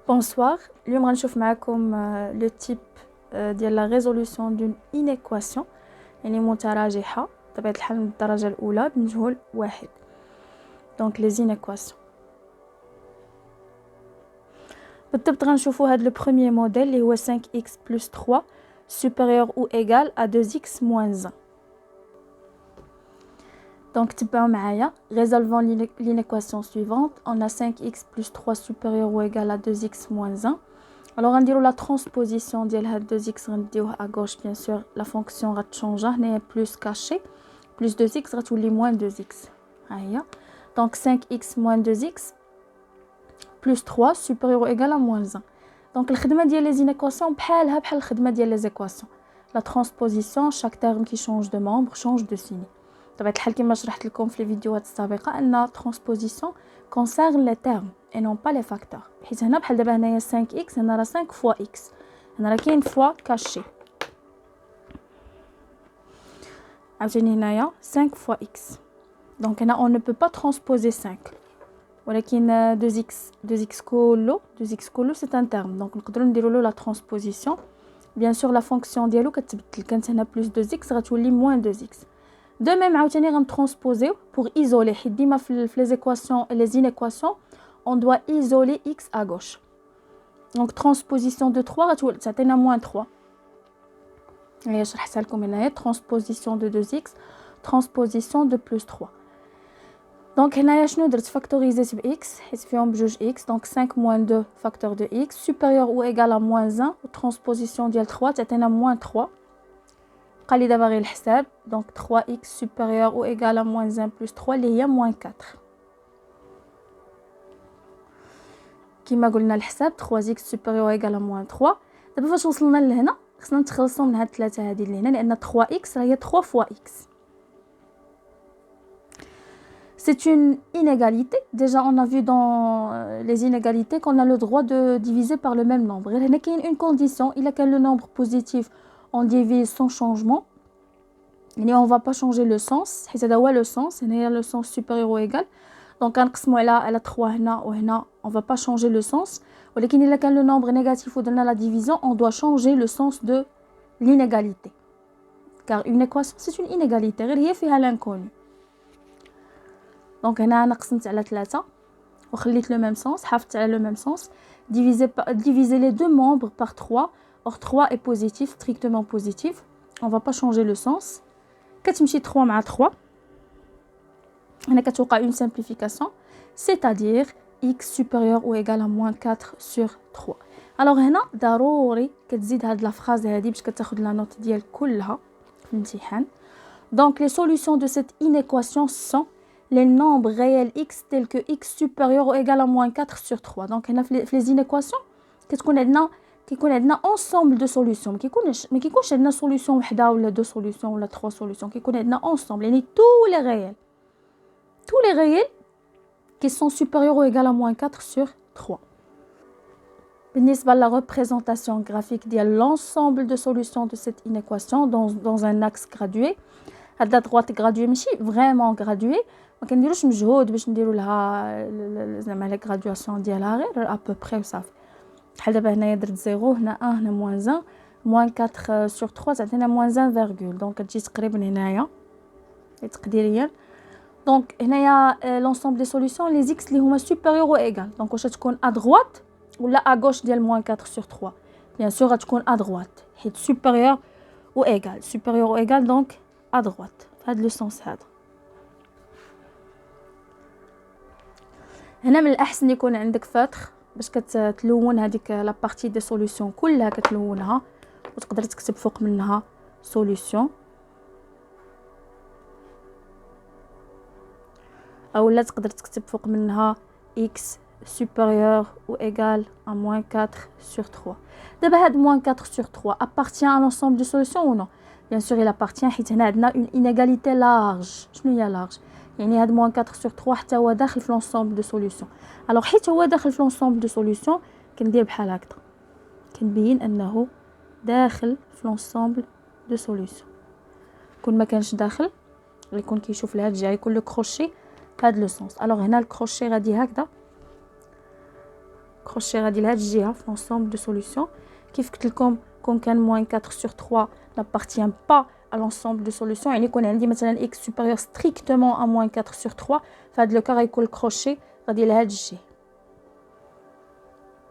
Bonsoir, اليوم غنشوف معكم le type ديال la résolution d'une inéquation يعني متراجحة بطبيعة الحال من الدرجة الأولى بمجهول واحد. donc les inéquations. بالضبط غنشوفوا هاد le premier modèle اللي هو 5x plus 3 supérieur ou égal à 2x moins 1. donc تبعوا معايا résolvons l'inéquation suivante. On a 5x plus 3 supérieur ou égal à 2x moins 1. alors غنديروا la transposition ديال هاد 2x غنديوه à gauche bien sûr. la fonction غتشونجا هنايا plus caché plus 2x غتولي moins 2x. ها هي donc 5x moins 2x plus 3 supérieur ou égal à moins 1. donc الخدمه ديال les inéquations بحال الخدمه ديال les équations. la transposition chaque terme qui change de membre change de signe. بطبيعة الحال كما شرحت لكم في الفيديوهات السابقه ان transposition concerne les termes et non pas les facteurs. حيت هنا بحال دابا هنايا 5x هنا راه 5 fois x هنا راه كاين fois caché. عاوتاني هنايا 5 fois x donc هنا on ne peut pas transposer 5 ولكن 2x كله c'est un terme donc نقدروا نديروا له la transposition. bien sûr la fonction ديالو كتبدل كانت هنا plus 2x غتولي moins 2x. de même عاوتاني غنترانسبوزيو pour isoler حيت ديما في les équations et les inéquations on doit isoler x à gauche. donc transposition de 3 غتعطينا moins 3. هي شرحتها لكم هنايا transposition de 2x transposition de plus 3. donc هنايا شنو درت فاكتوريزيت ب x حيت فيهم بجوج x donc 5 moins 2 facteur de x supérieur ou égal à moins 1 transposition ديال 3 تعطينا moins 3. قال لي دابا غير الحساب donc 3x supérieur ou égal à moins 1 plus 3 اللي هي moins 4. كما قلنا الحساب 3x supérieur ou égal à moins 3. دابا فاش وصلنا لهنا خصنا نتخلصوا من هاد الثلاثه هادي اللي هنا لان 3x هي 3 fois x. c'est une inégalité. déjà on a vu dans les inégalités qu'on a le droit de diviser par le même nombre. غير هنا كاين une condition الا كان le nombre positif on divise sans changement يعني on va pas changer le sens حيت هذا هو le sens هنايا le sens supérieur ou égal donc غنقسموا على 3 هنا وهنا on va pas changer le sens. ولكن الا كان le nombre négatif ودرنا la division on doit changer le sens de l'inégalité car une équation c'est une inégalité غير هي فيها l'inconnu. donc هنا انا قسمت على 3 وخليت le même sens حافظت على le même sens. diviser les deux membres par 3. or 3 est positif strictement positif on va pas changer le sens. كتمشي 3 مع 3 هنا كتوقع une simplification c'est-à-dire x supérieur ou égal à moins 4 sur 3. alors هنا ضروري كتزيد هاد لا فراز هادي باش كتاخد لا نوت ديال كلها في الامتحان. donc les solutions de cette inéquation sont les nombres réels x tels que x supérieur ou égal à moins 4 sur 3. donc هنا في les inéquations كتكون عندنا ensemble de solutions ما كيكونش عندنا solution وحده ولا deux solutions ولا trois solutions كيكون عندنا ensemble يعني tous les réels qui sont supérieurs ou égal à moins 4 sur 3. بالنسبة la représentation graphique ديال l'ensemble de solutions de cette inéquation dans un axe gradué. هاد la droite graduée ماشي vraiment graduée ما كنديروش مجهود باش نديروا لها زعما لا graduation ديالها غير à peu près وصافي. بحال دابا هنايا درت 0 هنا 1 هنا moins 1 moins 4 sur 3 تعطينا moins 1 virgule donc كتجي تقريبا هنايا تقديريا. donc هنايا l'ensemble des solutions les x اللي هما supérieur ou égal donc واش تكون à droite ولا à gauche ديال moins 4 sur 3 bien sûr غتكون à droite حيت supérieur ou égal donc à droite في هذا le sens هذا. هنا من الأحسن يكون عندك فاتر باش كتلون هذيك لا بارتي دي سوليوشن كلها كتلونها وتقدر تكتب فوق منها سوليوشن او لا تقدر تكتب فوق منها x supérieur ou égal à moins 4 sur 3. دابا هاد moins 4 sur 3 appartient à l'ensemble des solutions ou non? bien sûr il appartient حيت هنا عندنا une inégalité large. شنو هي large؟ يعني هاد moins 4 sur 3 حتى هو داخل في l'ensemble de solutions. alors حيت هو داخل في l'ensemble de solutions كندير بحال هكذا كنبين انه داخل في l'ensemble de solutions. كون ما كانش داخل يكون كيشوف لهاد الجهه يكون لو كروشي هاد لو سونس. alors هنا الكروشي غادي هكذا crochet غادي لهاد الجهه في l'ensemble de solution. كيف قلت لكم كون كان moins 4 sur 3 n'appartient pas à l'ensemble de solution. يعني يكون عندي مثلا x supérieur strictement à moins 4 sur 3 فهاد لو كا غيكون الكروشي غادي لهاد الجهه.